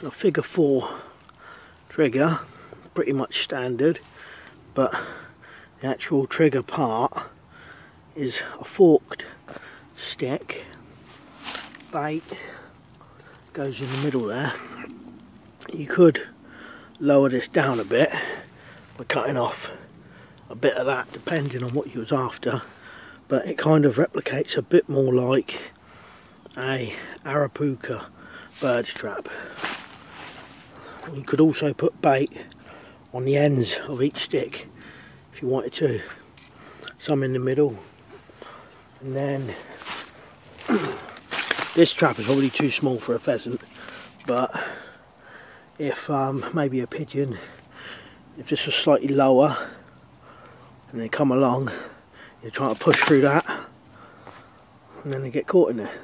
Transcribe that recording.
a figure 4 trigger, pretty much standard, but the actual trigger part is a forked stick. Bait goes in the middle there. You could lower this down a bit by cutting off a bit of that depending on what you was after, but it kind of replicates a bit more like a Arapuca bird trap. You could also put bait on the ends of each stick if you wanted to, some in the middle, and then this trap is probably too small for a pheasant, but if maybe a pigeon, if this was slightly lower and they come along, you're trying to push through that and then they get caught in there.